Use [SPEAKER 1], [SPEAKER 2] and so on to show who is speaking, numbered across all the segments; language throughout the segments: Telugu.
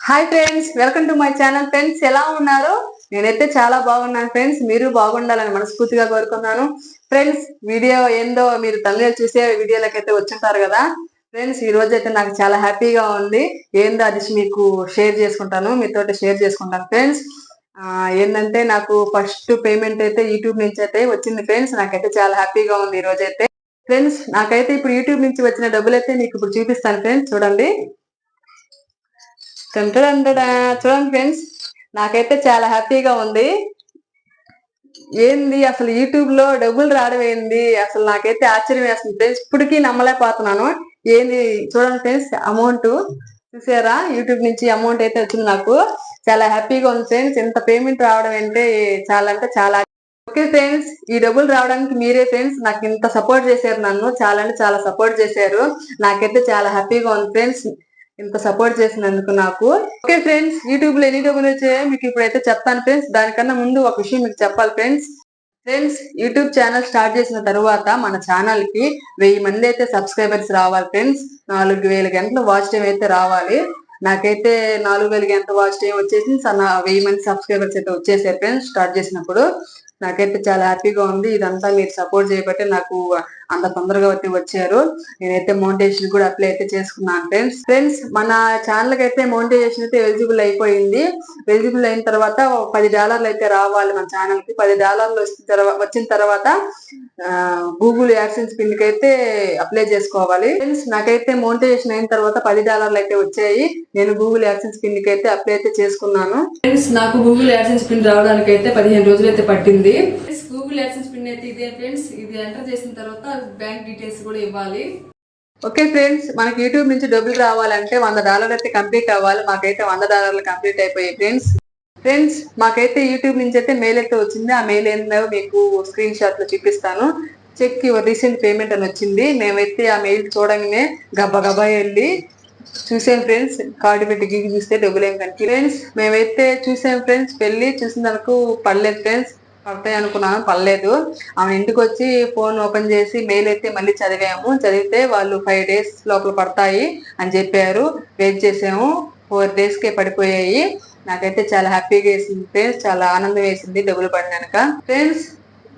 [SPEAKER 1] Hi friends, welcome to my channel. Friends, ఎలా ఉన్నారు? నేనైతే చాలా బాగున్నాను ఫ్రెండ్స్. మీరు బాగుండాలని మనస్ఫూర్తిగా కోరుకున్నాను. ఫ్రెండ్స్, వీడియో ఏందో మీరు తమిళ చూసే వీడియోలకి అయితే వచ్చింటారు కదా. ఫ్రెండ్స్, ఈ రోజు అయితే నాకు చాలా హ్యాపీగా ఉంది. ఏందో అది మీకు షేర్ చేసుకుంటాను, మీతో షేర్ చేసుకుంటాను ఫ్రెండ్స్. ఏంటంటే నాకు ఫస్ట్ పేమెంట్ అయితే యూట్యూబ్ నుంచి అయితే వచ్చింది ఫ్రెండ్స్. నాకైతే చాలా హ్యాపీగా ఉంది ఈ రోజు అయితే. ఫ్రెండ్స్, నాకైతే ఇప్పుడు యూట్యూబ్ నుంచి వచ్చిన డబ్బులు అయితే మీకు ఇప్పుడు చూపిస్తాను ఫ్రెండ్స్. చూడండి. చూడండి ఫ్రెండ్స్, నాకైతే చాలా హ్యాపీగా ఉంది. ఏంది అసలు యూట్యూబ్ లో డబ్బులు రావడం ఏంది, అసలు నాకైతే ఆశ్చర్యం వేస్తుంది ఫ్రెండ్స్. ఇప్పటికీ నమ్మలేకపోతున్నాను. ఏంది చూడండి ఫ్రెండ్స్, అమౌంట్ చూసారా? యూట్యూబ్ నుంచి అమౌంట్ అయితే వచ్చింది. నాకు చాలా హ్యాపీగా ఉంది ఫ్రెండ్స్. ఇంత పేమెంట్ రావడం అంటే చాలా ఓకే ఫ్రెండ్స్. ఈ డబ్బులు రావడానికి మీరే ఫ్రెండ్స్ నాకు ఇంత సపోర్ట్ చేశారు. నన్ను చాలా సపోర్ట్ చేశారు. నాకైతే చాలా హ్యాపీగా ఉంది ఫ్రెండ్స్, ఇంత సపోర్ట్ చేసినందుకు నాకు. ఓకే ఫ్రెండ్స్, యూట్యూబ్ లో ఎన్ని డబ్బులు వచ్చాయో మీకు ఇప్పుడైతే చెప్తాను ఫ్రెండ్స్. దానికన్నా ముందు ఒక విషయం మీకు చెప్పాలి ఫ్రెండ్స్. యూట్యూబ్ ఛానల్ స్టార్ట్ చేసిన తర్వాత మన ఛానల్ కి 1000 మంది అయితే సబ్స్క్రైబర్స్ రావాలి ఫ్రెండ్స్. 4000 గంటలు వాచ్ టైం అయితే రావాలి. నాకైతే 4000 గంటల వాచ్ టైం వచ్చేసి 1000 మంది సబ్స్క్రైబర్స్ అయితే వచ్చేసారు ఫ్రెండ్స్ స్టార్ట్ చేసినప్పుడు. నాకైతే చాలా హ్యాపీగా ఉంది. ఇదంతా మీరు సపోర్ట్ చేయబట్టే నాకు అంత తొందరగా వచ్చారు. నేనైతే మోనిటైజేషన్ కూడా అప్లై అయితే చేసుకున్నాను ఫ్రెండ్స్. మన ఛానల్ కి అయితే మోనిటైజేషన్ అయితే ఎలిజిబుల్ అయిపోయింది. ఎలిజిబుల్ అయిన తర్వాత $10 అయితే రావాలి మన ఛానల్ కి. $10 వచ్చిన తర్వాత గూగుల్ యాడ్సెన్స్ పిన్ కి అయితే అప్లై చేసుకోవాలి ఫ్రెండ్స్. నాకైతే మోనిటైజేషన్ అయిన తర్వాత $10 అయితే వచ్చాయి. నేను గూగుల్ యాడ్సెన్స్ పిన్ కి అయితే అప్లై అయితే చేసుకున్నాను ఫ్రెండ్స్. నాకు గూగుల్ యాడ్సెన్స్ పిన్ రావడానికి అయితే 15 రోజులు అయితే పట్టింది. గూగుల్ యాడ్సెన్స్ పిన్ అయితే ఇదే ఫ్రెండ్స్. ఇది ఎంటర్ చేసిన తర్వాత బ్యాంక్ డీటెయిల్స్ కూడా ఇవ్వాలి. ఓకే ఫ్రెండ్స్, మనకి యూట్యూబ్ నుంచి డబ్బులు రావాలంటే $100 అయితే కంప్లీట్ అవ్వాలి. మాకైతే $100 కంప్లీట్ అయిపోయాయి ఫ్రెండ్స్. మాకైతే యూట్యూబ్ నుంచి అయితే మెయిల్ అయితే వచ్చింది. ఆ మెయిల్ ఏందో మీకు స్క్రీన్ షాట్ లో చూపిస్తాను. చెక్ యువర్ రీసెంట్ పేమెంట్ అని వచ్చింది. మేమైతే ఆ మెయిల్ చూడంగానే గబ్బా వెళ్ళి చూసాం ఫ్రెండ్స్. కార్డు పెట్టి గిగి చూస్తే డబ్బులు ఏం కనిపి ఫ్రెండ్స్. మేమైతే చూసాం ఫ్రెండ్స్. వెళ్ళి చూసిన దానికి పడలేదు ఫ్రెండ్స్. పడతాయి అనుకున్నాను, పడలేదు. ఆమె ఇంటికి వచ్చి ఫోన్ ఓపెన్ చేసి మెయిల్ అయితే మళ్ళీ చదివాము. చదివితే వాళ్ళు 5 days లోపల పడతాయి అని చెప్పారు. వెయిట్ చేసాము. 4 days కే పడిపోయాయి. నాకైతే చాలా హ్యాపీగా వేసింది ఫ్రెండ్స్. చాలా ఆనందం వేసింది డబ్బులు పడినాక ఫ్రెండ్స్.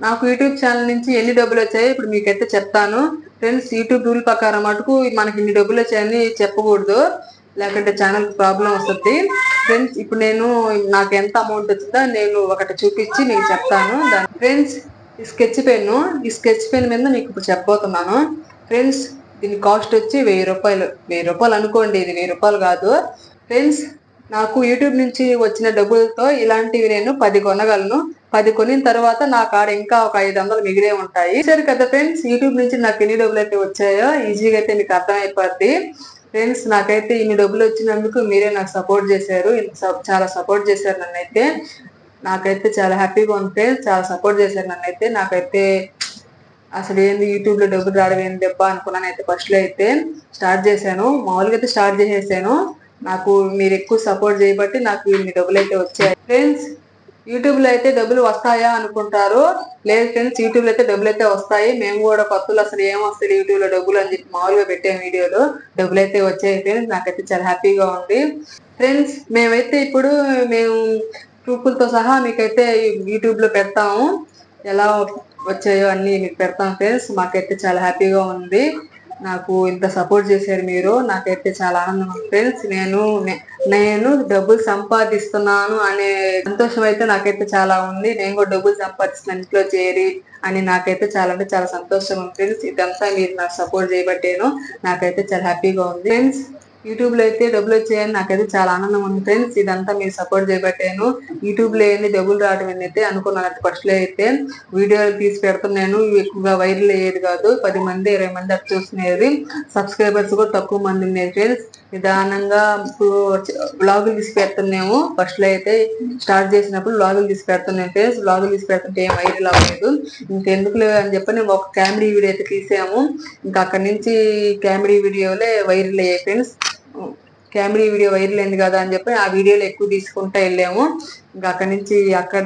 [SPEAKER 1] నాకు యూట్యూబ్ ఛానల్ నుంచి ఎన్ని డబ్బులు వచ్చాయో ఇప్పుడు మీకైతే చెప్తాను ఫ్రెండ్స్. యూట్యూబ్ రూల్ ప్రకారం మటుకు మనకి ఇన్ని డబ్బులు వచ్చాయని చెప్పకూడదు, లేకుంటే ఛానల్ ప్రాబ్లం వస్తుంది ఫ్రెండ్స్. ఇప్పుడు నాకు ఎంత అమౌంట్ వచ్చిందో నేను ఒకటి చూపించి మీకు చెప్తాను ఫ్రెండ్స్. ఈ స్కెచ్ పెన్ మీద మీకు ఇప్పుడు చెప్పబోతున్నాను ఫ్రెండ్స్. దీని కాస్ట్ వచ్చి ₹1000. ₹1000 అనుకోండి, ఇది ₹1000 కాదు ఫ్రెండ్స్. నాకు యూట్యూబ్ నుంచి వచ్చిన డబ్బులతో ఇలాంటివి నేను 10 కొనగలను. 10 కొనిన తర్వాత నా కాడ ఇంకా ఒక 500 మిగిలే ఉంటాయి. సరే కదా ఫ్రెండ్స్, యూట్యూబ్ నుంచి నాకు ఎన్ని డబ్బులు అయితే వచ్చాయో ఈజీగా అయితే మీకు అర్థమైపోద్ది ఫ్రెండ్స్. నాకైతే ఇన్ని డబ్బులు వచ్చినందుకు మీరే నాకు సపోర్ట్ చేశారు. చాలా సపోర్ట్ చేశారు నన్నైతే. నాకైతే చాలా హ్యాపీగా ఉంది ఫ్రెండ్స్. చాలా సపోర్ట్ చేశారు నన్నైతే. నాకైతే అసలు ఏంది యూట్యూబ్ లో డబ్బులు రావడం ఏంది దెబ్బ అనుకున్నాను అయితే. ఫస్ట్ లో అయితే స్టార్ట్ చేశాను, మామూలుగా అయితే స్టార్ట్ చేసేసాను. నాకు మీరు ఎక్కువ సపోర్ట్ చేయబట్టి నాకు ఇన్ని డబ్బులు అయితే వచ్చాయి ఫ్రెండ్స్. యూట్యూబ్ లో అయితే డబ్బులు వస్తాయా అనుకుంటారు. లేదు ఫ్రెండ్స్, యూట్యూబ్ లో అయితే డబ్బులు అయితే వస్తాయి. మేము కూడా కొత్తలు అసలు ఏం వస్తాయి యూట్యూబ్ లో డబ్బులు అని చెప్పి మామూలుగా పెట్టాము వీడియోలో. డబ్బులు అయితే వచ్చాయి ఫ్రెండ్స్. నాకైతే చాలా హ్యాపీగా ఉంది ఫ్రెండ్స్. మేము ప్రూఫ్లతో సహా మీకైతే యూట్యూబ్ లో పెడతాము. ఎలా వచ్చాయో అన్ని మీకు పెడతాం ఫ్రెండ్స్. మాకైతే చాలా హ్యాపీగా ఉంది. నాకు ఇంత సపోర్ట్ చేశారు మీరు. నాకైతే చాలా ఆనందం ఉంది ఫ్రెండ్స్. నేను డబ్బులు సంపాదిస్తున్నాను అనే సంతోషం అయితే నాకైతే చాలా ఉంది. నేను కూడా డబ్బులు సంపాదిస్తున్నాను ఇంట్లో చేరి అని నాకైతే చాలా అంటే చాలా సంతోషం ఉంది ఫ్రెండ్స్. ఇదంతా మీరు నాకు సపోర్ట్ చేయబట్టేను. నాకైతే చాలా హ్యాపీగా ఉంది ఫ్రెండ్స్. యూట్యూబ్ లో అయితే డబ్బులు వచ్చాయని నాకైతే చాలా ఆనందం ఉంది ఫ్రెండ్స్. ఇదంతా మీరు సపోర్ట్ చేయబట్టాను. యూట్యూబ్ లో ఏంది డబ్బులు రావడం ఏంటైతే అనుకున్నాను ఫస్ట్ లో అయితే. వీడియోలు తీసి పెడుతున్నాను, ఎక్కువగా వైరల్ అయ్యేది కాదు. 10 మంది 20 మంది అట్లా చూసుకునేది. సబ్స్క్రైబర్స్ కూడా తక్కువ మంది ఉండేది ఫ్రెండ్స్. నిదానంగా ఇప్పుడు బ్లాగులు తీసి పెడుతున్నాము. ఫస్ట్ లో అయితే స్టార్ట్ చేసినప్పుడు బ్లాగులు తీసి పెడుతున్నాను ఫ్రెండ్స్. బ్లాగులు తీసి పెడుతుంటే ఏం వైరల్ అవ్వలేదు. ఇంకెందుకు అని చెప్పి మేము ఒక కామెడీ వీడియో అయితే తీసాము. ఇంకా అక్కడి నుంచి కామెడీ వీడియోలే వైరల్ అయ్యాయి ఫ్రెండ్స్. కామెడీ వీడియో వైరల్ అయింది కదా అని చెప్పి ఆ వీడియోలు ఎక్కువ తీసుకుంటా వెళ్ళాము. ఇంకా అక్కడి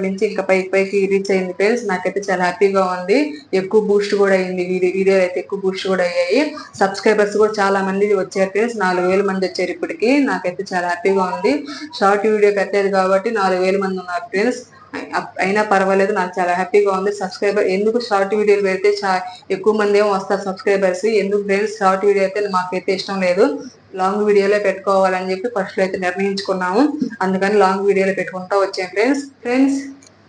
[SPEAKER 1] నుంచి ఇంకా పైకి రీచ్ అయింది ఫ్రెండ్స్. నాకైతే చాలా హ్యాపీగా ఉంది. ఎక్కువ బూస్ట్ కూడా అయింది వీడియో అయితే, ఎక్కువ బూస్ట్ కూడా అయ్యాయి. సబ్స్క్రైబర్స్ కూడా చాలా మంది వచ్చారు ఫ్రెండ్స్. 4,000 మంది వచ్చారు ఇప్పటికి. నాకైతే చాలా హ్యాపీగా ఉంది. షార్ట్ వీడియో పెట్టలేదు కాబట్టి 4,000 మంది ఉన్నారు ఫ్రెండ్స్. అయినా పర్వాలేదు, నాకు చాలా హ్యాపీగా ఉంది. సబ్స్క్రైబర్ ఎందుకు షార్ట్ వీడియోలు పెడితే ఎక్కువ మంది ఏమో వస్తారు సబ్స్క్రైబర్స్. ఎందుకు ఫ్రెండ్స్ షార్ట్ వీడియో అయితే మాకైతే ఇష్టం లేదు, లాంగ్ వీడియోలే పెట్టుకోవాలని చెప్పి ఫస్ట్ లో అయితే నిర్ణయించుకున్నాము. అందుకని లాంగ్ వీడియోలో పెట్టుకుంటా వచ్చాను ఫ్రెండ్స్.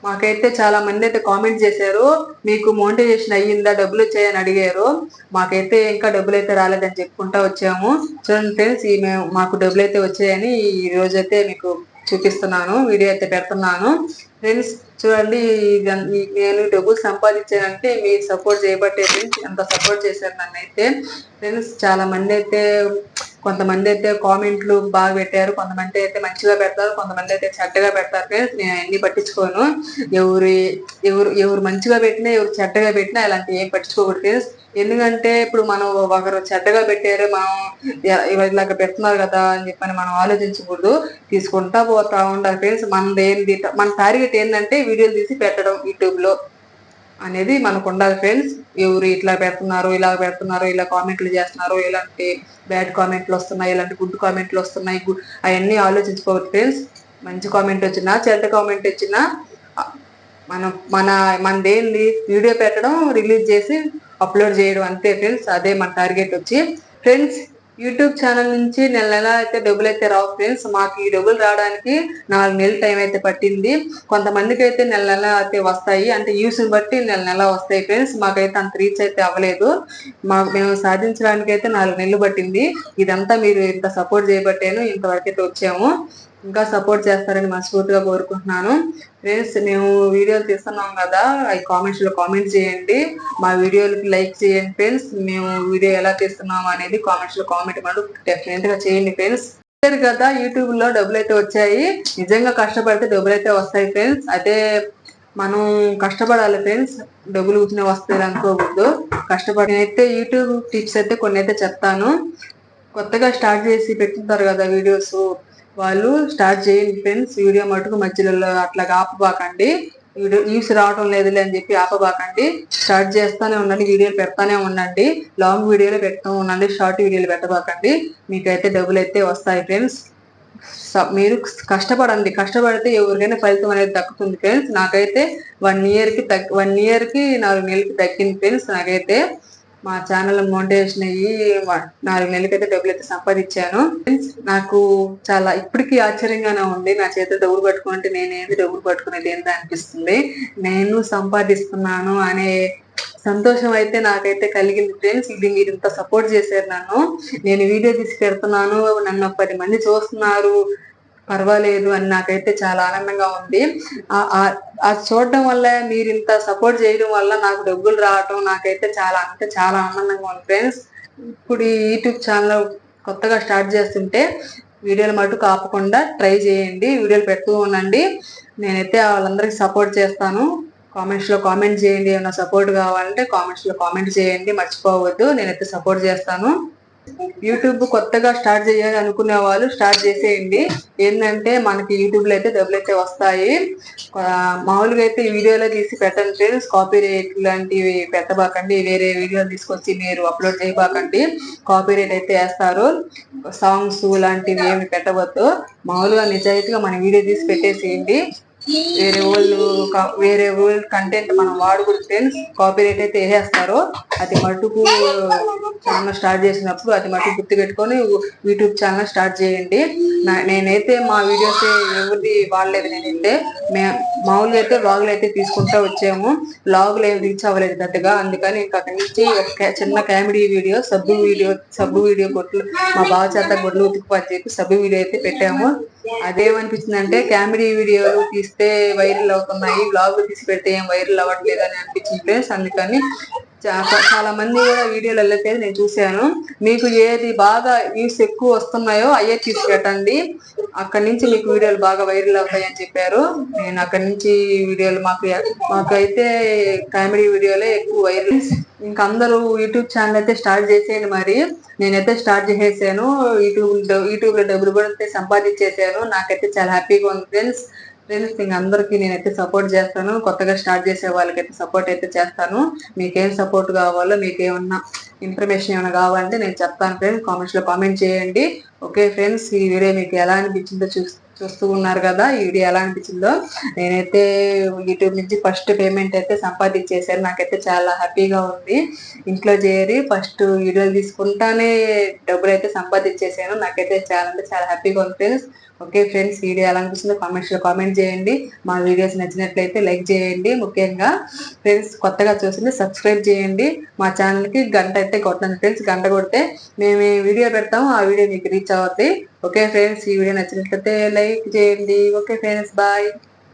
[SPEAKER 1] మాకైతే చాలా మంది అయితే కామెంట్ చేశారు, మీకు మోనిటైజేషన్ అయ్యిందా, డబ్బులు వచ్చాయని అడిగారు. మాకైతే ఇంకా డబ్బులు అయితే రాలేదని చెప్పుకుంటా వచ్చాము. చూడండి ఫ్రెండ్స్, మాకు డబ్బులు అయితే వచ్చాయని ఈ రోజైతే మీకు చూపిస్తున్నాను, వీడియో అయితే పెడుతున్నాను ఫ్రెండ్స్. చూడండి, నేను డబ్బులు సంపాదించానంటే మీరు సపోర్ట్ చేయబట్టే ఫ్రెండ్స్. ఎంత సపోర్ట్ చేశారు నన్ను అయితే ఫ్రెండ్స్. చాలా మంది అయితే, కొంతమంది అయితే కామెంట్లు బాగా పెట్టారు, కొంతమంది అయితే మంచిగా పెడతారు, కొంతమంది అయితే చెడ్డగా పెడతారు ఫ్రెండ్స్. నేను అన్ని పట్టించుకోను. ఎవరు మంచిగా పెట్టినా, ఎవరు చెడ్డగా పెట్టినా ఇలాంటి ఏం పట్టించుకోకూడదు ఫ్రెండ్స్. ఎందుకంటే ఇప్పుడు మనం ఒకరు చెడ్డగా పెట్టారు, మనం ఇలాగ పెడుతున్నారు కదా అని చెప్పని మనం ఆలోచించకూడదు. తీసుకుంటా పోతా ఉండాలి ఫ్రెండ్స్. మన టార్గెట్ ఏంటంటే వీడియోలు తీసి పెట్టడం యూట్యూబ్ లో అనేది మనకు ఉండాలి ఫ్రెండ్స్. ఎవరు ఇట్లా పెడుతున్నారు, ఇలా పెడుతున్నారు, ఇలా కామెంట్లు చేస్తున్నారు, ఇలాంటి బ్యాడ్ కామెంట్లు వస్తున్నాయి, ఇలాంటి గుడ్ కామెంట్లు వస్తున్నాయి, అవన్నీ ఆలోచించుకోవద్దు ఫ్రెండ్స్. మంచి కామెంట్ వచ్చినా, చెడ్డ కామెంట్ వచ్చినా మనదేంది వీడియో పెట్టడం, రిలీజ్ చేసి అప్లోడ్ చేయడం అంతే ఫ్రెండ్స్. అదే మన టార్గెట్ వచ్చి ఫ్రెండ్స్. యూట్యూబ్ ఛానల్ నుంచి నెల అయితే డబ్బులు అయితే రావు ఫ్రెండ్స్. మాకు ఈ డబ్బులు రావడానికి 4 నెలల టైం అయితే పట్టింది. కొంతమందికి అయితే నెల అయితే వస్తాయి, అంటే యూస్ బట్టి నెల వస్తాయి ఫ్రెండ్స్. మాకైతే అంత రీచ్ అయితే అవ్వలేదు. మేము సాధించడానికి అయితే 4 నెలలు పట్టింది. ఇదంతా మీరు ఇంత సపోర్ట్ చేయబట్టేను ఇంతవరకు అయితే వచ్చాము. ఇంకా సపోర్ట్ చేస్తారని మనస్ఫూర్తిగా కోరుకుంటున్నాను ఫ్రెండ్స్. మేము వీడియోలు తీస్తున్నాం కదా, అవి కామెంట్స్ లో కామెంట్ చేయండి, మా వీడియోలకి లైక్ చేయండి ఫ్రెండ్స్. మేము వీడియో ఎలా తీస్తున్నాము అనేది కామెంట్స్ లో కామెంట్ మనం డెఫినెట్ గా చేయండి ఫ్రెండ్స్. కదా యూట్యూబ్ లో డబ్బులు అయితే వచ్చాయి. నిజంగా కష్టపడితే డబ్బులు అయితే వస్తాయి ఫ్రెండ్స్. అయితే మనం కష్టపడాలి ఫ్రెండ్స్. డబ్బులు కూర్చునే వస్తాయి అనుకోకూడదు, కష్టపడి. అయితే యూట్యూబ్ టిప్స్ అయితే కొన్ని అయితే చెప్తాను. కొత్తగా స్టార్ట్ చేసి పెట్టుకుంటారు కదా వీడియోస్, వాళ్ళు స్టార్ట్ చేయండి ఫ్రెండ్స్. వీడియో మటుకు మధ్యలో అట్లా ఆపబాకండి. వ్యూస్ రావటం లేదులే అని చెప్పి ఆపబాకండి. స్టార్ట్ చేస్తానే ఉండండి, వీడియోలు పెడతానే ఉండండి. లాంగ్ వీడియోలు పెడతా ఉండండి, షార్ట్ వీడియోలు పెట్టబాకండి. మీకైతే డబ్బులు అయితే వస్తాయి ఫ్రెండ్స్. మీరు కష్టపడండి, కష్టపడితే ఎవరికైనా ఫలితం అనేది దక్కుతుంది ఫ్రెండ్స్. నాకైతే 1 ఇయర్ కి 4 నెలలకి దక్కింది ఫ్రెండ్స్. నాకైతే మా ఛానల్ మోనిటైజేషన్ అయ్యి 4 నెలలకైతే డబ్బులు అయితే సంపాదించాను. నాకు చాలా ఇప్పటికీ ఆశ్చర్యంగానే ఉంది. నా చేత డబ్బులు పట్టుకుంటే నేనేది డబ్బులు పట్టుకునేది ఏంటో అనిపిస్తుంది. నేను సంపాదిస్తున్నాను అనే సంతోషం అయితే నాకైతే కలిగింది ఫ్రెండ్స్. ఇది మీరు ఇంత సపోర్ట్ చేశారు నన్ను. నేను వీడియో తీసి పెడుతున్నాను, నన్ను 10 మంది చూస్తున్నారు, పర్వాలేదు అని నాకైతే చాలా ఆనందంగా ఉంది. అది చూడడం వల్ల, మీరు ఇంత సపోర్ట్ చేయడం వల్ల నాకు డబ్బులు రావటం నాకైతే చాలా ఆనందంగా ఉంది ఫ్రెండ్స్. ఇప్పుడు ఈ యూట్యూబ్ ఛానల్ కొత్తగా స్టార్ట్ చేస్తుంటే వీడియోలు మటుకు ఆపకుండా ట్రై చేయండి, వీడియోలు పెడుతూ ఉండండి. నేనైతే వాళ్ళందరికీ సపోర్ట్ చేస్తాను. కామెంట్స్ లో కామెంట్ చేయండి, ఏమైనా సపోర్ట్ కావాలంటే కామెంట్స్ లో కామెంట్ చేయండి, మర్చిపోవద్దు. నేనైతే సపోర్ట్ చేస్తాను. యూట్యూబ్ కొత్తగా స్టార్ట్ చేయాలి అనుకునే వాళ్ళు స్టార్ట్ చేసేయండి. ఏంటంటే మనకి యూట్యూబ్ లో అయితే డబ్బులు అయితే వస్తాయి. మామూలుగా అయితే ఈ వీడియోలో తీసి పెట్టండి ఫ్రెండ్స్. కాపీ రైట్ లాంటివి పెట్టబాకండి, వేరే వీడియోలు తీసుకొచ్చి మీరు అప్లోడ్ చేయబాకండి, కాపీ రైట్ అయితే వేస్తారు. సాంగ్స్ లాంటివి ఏమి పెట్టవద్దు. మామూలుగా నిజాయితీగా మన వీడియో తీసి పెట్టేసేయండి. వేరే వాళ్ళు కంటెంట్ మనం వాడకూడదు ఫ్రెండ్స్. కాపీ రైట్ అయితే వేసేస్తారు. అది మటుకు ఛానల్ స్టార్ట్ చేసినప్పుడు అది మటుకు గుర్తు పెట్టుకొని యూట్యూబ్ ఛానల్ స్టార్ట్ చేయండి. నేనైతే మా వీడియోస్ ఎవరిది వాడలేదు. నేనైతే మామూలుగా అయితే వ్లాగులు అయితే తీసుకుంటా వచ్చాము. వ్లాగులు ఏమి రీచ్ అవ్వలేదు పెద్దగా. అందుకని ఇంకా అక్కడి నుంచి ఒక చిన్న కామెడీ వీడియో, సబ్బు వీడియో గొడ్లు, మా బావ చేత గొడ్లు ఉతుకుపని చెప్పి సబ్బు వీడియో అయితే పెట్టాము. అదేమనిపించింది అంటే, కామెడీ వీడియోలు తీస్తే వైరల్ అవుతున్నాయి, వ్లాగులు తీసి పెడితే ఏం వైరల్ అవ్వట్లేదు అని అనిపించింది ఫ్రెండ్స్. అందుకని చాలా మంది కూడా వీడియోలు వెళ్ళట్లేదు, నేను చూశాను. మీకు ఏది బాగా వ్యూస్ ఎక్కువ వస్తున్నాయో అయ్యే తీసుకెట్టండి, అక్కడి నుంచి మీకు వీడియోలు బాగా వైరల్ అవుతాయని చెప్పారు. నేను అక్కడి నుంచి వీడియోలు మాకైతే కామెడీ వీడియోలే ఎక్కువ వైరల్. ఇంకా అందరూ యూట్యూబ్ ఛానల్ అయితే స్టార్ట్ చేసేయండి. మరి నేనైతే స్టార్ట్ చేసేసాను. యూట్యూబ్ లో డబ్బులు కూడా సంపాదించేసాను. నాకైతే చాలా హ్యాపీగా ఉంది ఫ్రెండ్స్. ఇంక అందరికి నేనైతే సపోర్ట్ చేస్తాను. కొత్తగా స్టార్ట్ చేసే వాళ్ళకైతే సపోర్ట్ అయితే చేస్తాను. మీకేం సపోర్ట్ కావాలో, మీకేమన్నా ఇన్ఫర్మేషన్ ఏమైనా కావాలంటే నేను చెప్తాను ఫ్రెండ్స్. కామెంట్స్ లో కామెంట్ చేయండి. ఓకే ఫ్రెండ్స్, ఈ వీడియో మీకు ఎలా అనిపించిందో చూస్తూ ఉన్నారు కదా. ఈ వీడియో ఎలా అనిపించిందో, నేనైతే యూట్యూబ్ నుంచి ఫస్ట్ పేమెంట్ అయితే సంపాదించేసాను. నాకైతే చాలా హ్యాపీగా ఉంది. ఇంట్లో చేరి ఫస్ట్ వీడియోలు తీసుకుంటానే డబ్బులు అయితే సంపాదించేసాను. నాకైతే చాలా అంటే చాలా హ్యాపీగా ఉంది ఫ్రెండ్స్. ఓకే ఫ్రెండ్స్, వీడియో ఎలా అనిపిస్తుందో కామెంట్స్ లో కామెంట్ చేయండి. మా వీడియోస్ నచ్చినట్లయితే లైక్ చేయండి. ముఖ్యంగా ఫ్రెండ్స్ కొత్తగా చూసింది సబ్స్క్రైబ్ చేయండి. మా ఛానల్ కి గంట అయితే కొట్టండి ఫ్రెండ్స్. గంట కొడితే మేము ఏ వీడియో పెడతామో ఆ వీడియో మీకు రీచ్ అవుతుంది. ఓకే ఫ్రెండ్స్, ఈ వీడియో నచ్చినట్లయితే లైక్ చేయండి. Okay friends, bye.